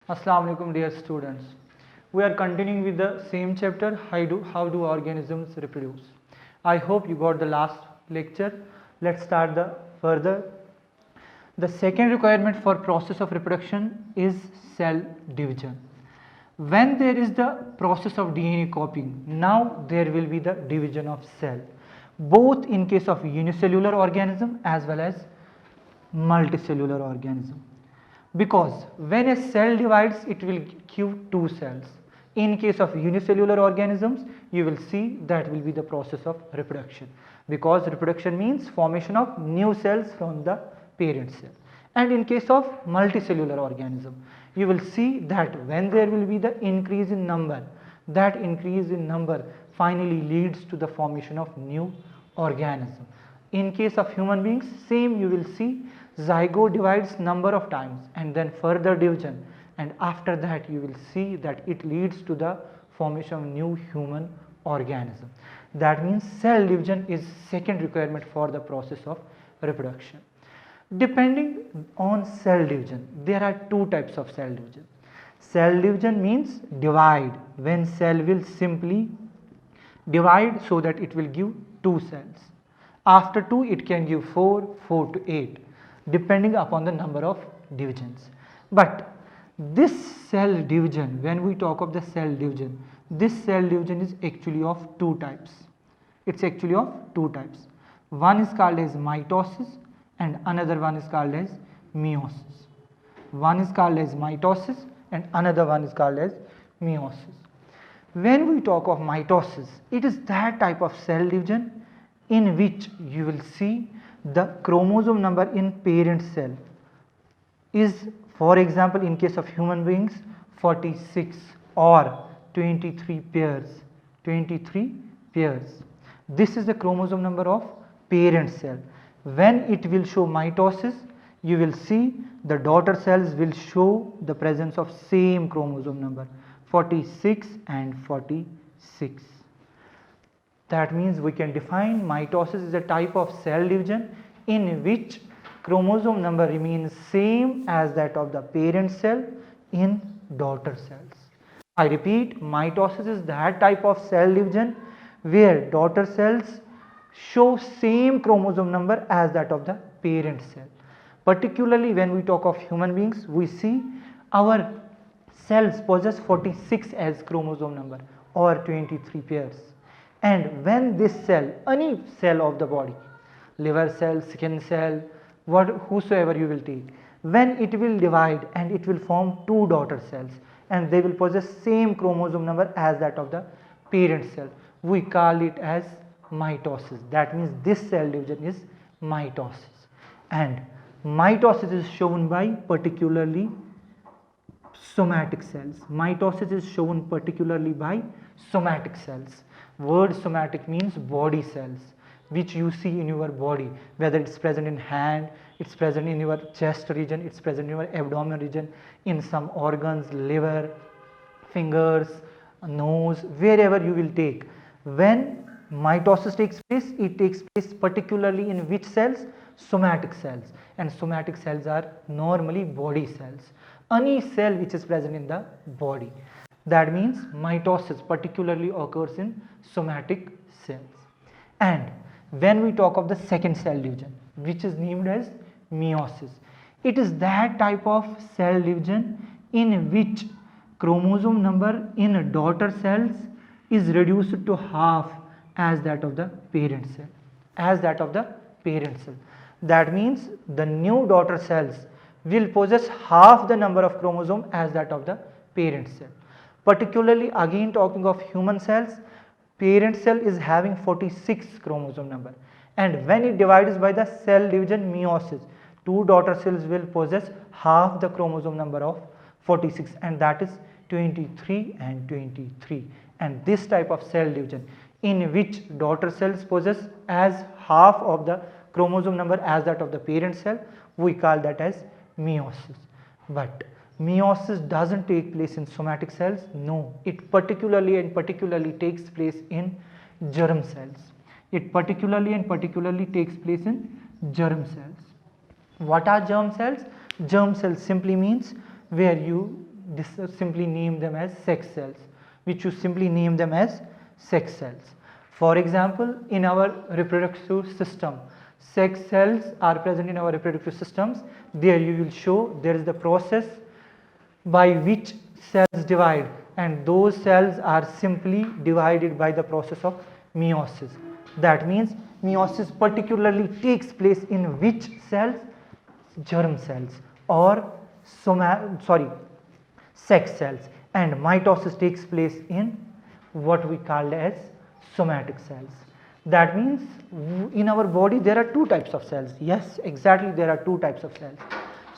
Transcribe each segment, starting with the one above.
Assalamu alaikum dear students. We are continuing with the same chapter, how do organisms reproduce. I hope you got the last lecture. Let's start the further. The second requirement for process of reproduction is cell division. When there is the process of DNA copying, now there will be the division of cell, both in case of unicellular organism as well as multicellular organism. Because when a cell divides, it will give two cells. In case of unicellular organisms, you will see that will be the process of reproduction, because reproduction means formation of new cells from the parent cell. And in case of multicellular organism, you will see that when there will be the increase in number, that increase in number finally leads to the formation of new organism. In case of human beings, same you will see zygote divides number of times and then further division, and after that you will see that it leads to the formation of new human organism. That means cell division is second requirement for the process of reproduction. Depending on cell division, there are two types of cell division. Cell division means divide, when cell will simply divide so that it will give two cells. After 2 it can give 4 to 8 depending upon the number of divisions. But this cell division, when we talk of the cell division, this cell division is actually of two types. It's actually of two types. One is called as mitosis and another one is called as meiosis. One is called as mitosis and another one is called as meiosis. When we talk of mitosis, it is that type of cell division in which you will see the chromosome number in parent cell is, for example, in case of human beings 46 or 23 pairs. 23 pairs. This is the chromosome number of parent cell. When it will show mitosis, you will see the daughter cells will show the presence of same chromosome number 46 and 46. That means we can define mitosis is a type of cell division in which chromosome number remains same as that of the parent cell in daughter cells. I repeat, mitosis is that type of cell division where daughter cells show same chromosome number as that of the parent cell. Particularly when we talk of human beings, we see our cells possess 46 as chromosome number or 23 pairs. And when this cell, any cell of the body, liver cell, skin cell, whosoever you will take, when it will divide and it will form two daughter cells and they will possess same chromosome number as that of the parent cell, we call it as mitosis. That means this cell division is mitosis, and mitosis is shown by particularly somatic cells. Mitosis is shown particularly by somatic cells. Word somatic means body cells, which you see in your body, whether it's present in hand, it's present in your chest region, it's present in your abdomen region, in some organs, liver, fingers, nose, wherever you will take. When mitosis takes place, it takes place particularly in which cells? Somatic cells. And somatic cells are normally body cells, any cell which is present in the body. That means mitosis particularly occurs in somatic cells. And when we talk of the second cell division, which is named as meiosis, it is that type of cell division in which chromosome number in daughter cells is reduced to half as that of the parent cell. That means the new daughter cells will possess half the number of chromosome as that of the parent cell. Particularly again talking of human cells, parent cell is having 46 chromosome number, and when it divides by the cell division meiosis, two daughter cells will possess half the chromosome number of 46, and that is 23 and 23. And this type of cell division in which daughter cells possess as half of the chromosome number as that of the parent cell, we call that as meiosis. But meiosis doesn't take place in somatic cells. No, it particularly takes place in germ cells. It particularly takes place in germ cells. What are germ cells? Germ cells simply means where you simply name them as sex cells, which you simply name them as sex cells. For example, in our reproductive system, sex cells are present in our reproductive systems. There you will show there is the process by which cells divide, and those cells are simply divided by the process of meiosis. That means meiosis particularly takes place in which cells? Germ cells or sex cells, and mitosis takes place in what we call as somatic cells. That means in our body there are two types of cells. Yes, exactly, there are two types of cells: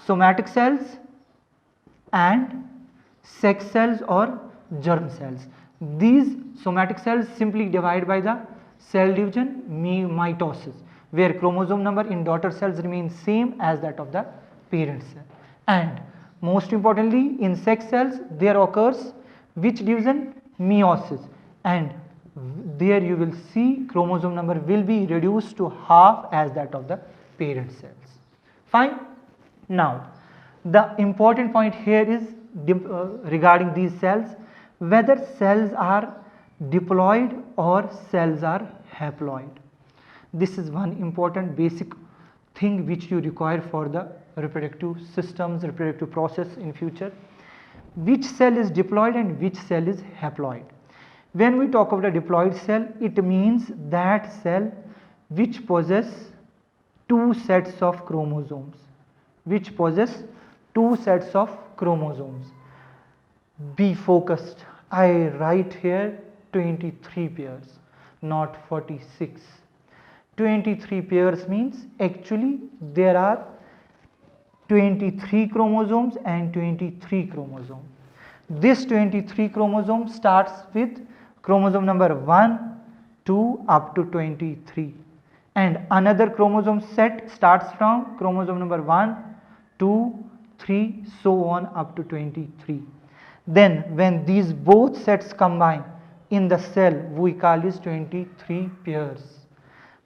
somatic cells and sex cells or germ cells. These somatic cells simply divide by the cell division, mitosis, where chromosome number in daughter cells remains same as that of the parent cell. And most importantly, in sex cells there occurs which division? Meiosis, and there you will see chromosome number will be reduced to half as that of the parent cells. Fine. Now the important point here is regarding these cells, whether cells are diploid or cells are haploid. This is one important basic thing which you require for the reproductive systems, reproductive process in future. Which cell is diploid and which cell is haploid? When we talk about a diploid cell, it means that cell which possess two sets of chromosomes, which possess two sets of chromosomes. Be focused. I write here 23 pairs, not 46. 23 pairs means actually there are 23 chromosomes and 23 chromosomes. This 23 chromosome starts with chromosome number 1, 2 up to 23, and another chromosome set starts from chromosome number 1, 2, 3, so on up to 23. Then when these both sets combine in the cell, we call this 23 pairs.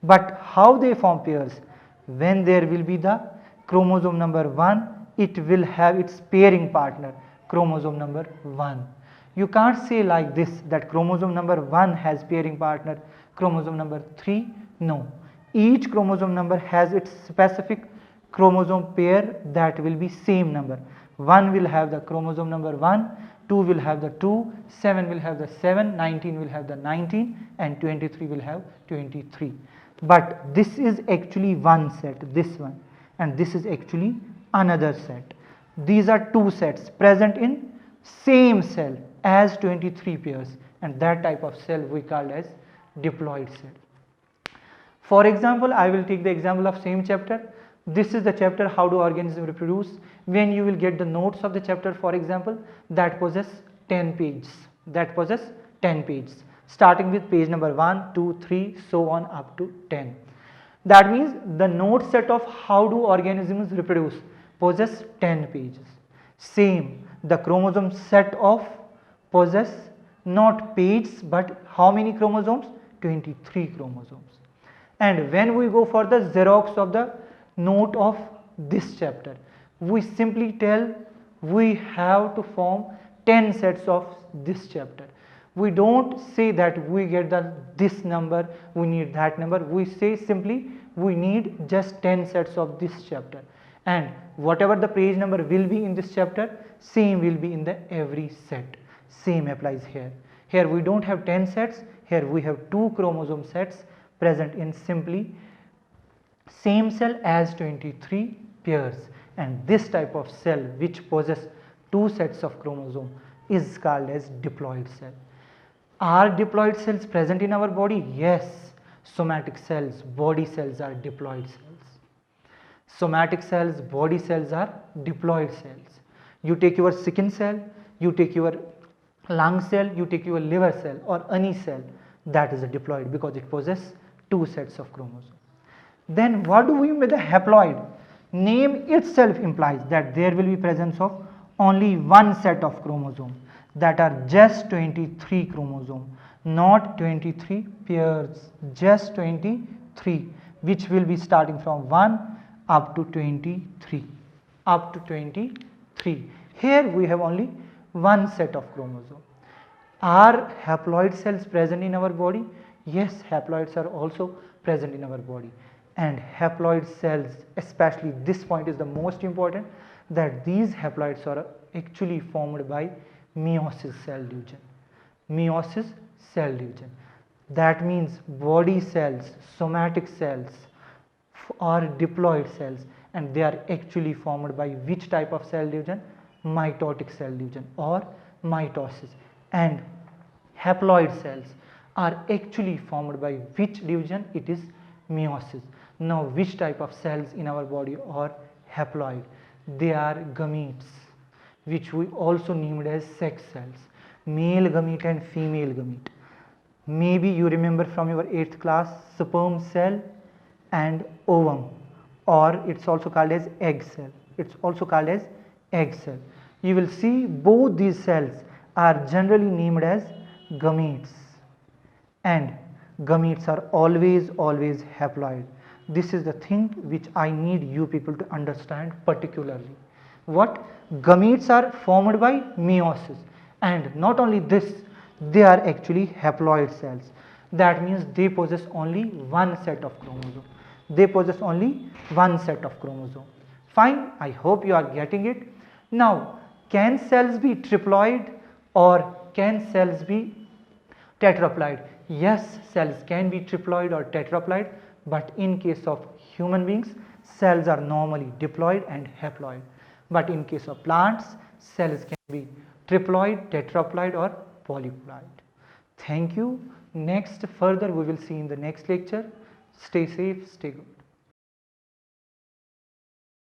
But how they form pairs? When there will be the chromosome number 1, it will have its pairing partner, chromosome number 1. You can't say like this that chromosome number 1 has pairing partner chromosome number 3. No, each chromosome number has its specific chromosome pair that will be same number. 1 will have the chromosome number 1, 2 will have the 2, 7 will have the 7, 19 will have the 19, and 23 will have 23. But this is actually one set, this one, and this is actually another set. These are two sets present in same cell as 23 pairs, and that type of cell we call as diploid cell. For example, I will take the example of same chapter. This is the chapter how do organisms reproduce. When you will get the notes of the chapter, for example, that possess 10 pages, starting with page number 1, 2, 3, so on up to 10. That means the note set of how do organisms reproduce possess 10 pages. Same, the chromosome set of possess not pages but how many chromosomes? 23 chromosomes. And when we go for the Xerox of the note of this chapter, we simply tell we have to form 10 sets of this chapter. We don't say that we get this number, we need that number. We say simply we need just 10 sets of this chapter, and whatever the page number will be in this chapter, same will be in the every set. Same applies here. Here we don't have 10 sets, here we have 2 chromosome sets present in simply same cell as 23 pairs, and this type of cell which possess 2 sets of chromosome is called as diploid cell. Are diploid cells present in our body? Yes, somatic cells, body cells are diploid cells. Somatic cells, body cells are diploid cells. You take your skin cell, you take your lung cell, you take your liver cell or any cell, that is a diploid because it possesses 2 sets of chromosomes. Then what do we mean by the haploid? Name itself implies that there will be presence of only one set of chromosomes, that are just 23 chromosomes, not 23 pairs, just 23, which will be starting from 1 up to 23, Here we have only one set of chromosome. Are haploid cells present in our body? Yes, haploids are also present in our body. And haploid cells, especially this point is the most important, that these haploids are actually formed by meiosis cell division. Meiosis cell division. That means body cells, somatic cells are diploid cells, and they are actually formed by which type of cell division? Mitotic cell division or mitosis. And haploid cells are actually formed by which division? It is meiosis. Now which type of cells in our body are haploid? They are gametes, which we also named as sex cells, male gamete and female gamete. Maybe you remember from your 8th class, sperm cell and ovum, or it's also called as egg cell. It's also called as egg cell. You will see both these cells are generally named as gametes, and gametes are always haploid. This is the thing which I need you people to understand particularly. What? Gametes are formed by meiosis, and not only this, they are actually haploid cells. That means they possess only one set of chromosome. They possess only one set of chromosome. Fine, I hope you are getting it. Now, can cells be triploid or can cells be tetraploid? Yes, cells can be triploid or tetraploid, but in case of human beings, cells are normally diploid and haploid. But in case of plants, cells can be triploid, tetraploid or polyploid. Thank you. Next, further we will see in the next lecture. Stay safe, stay good.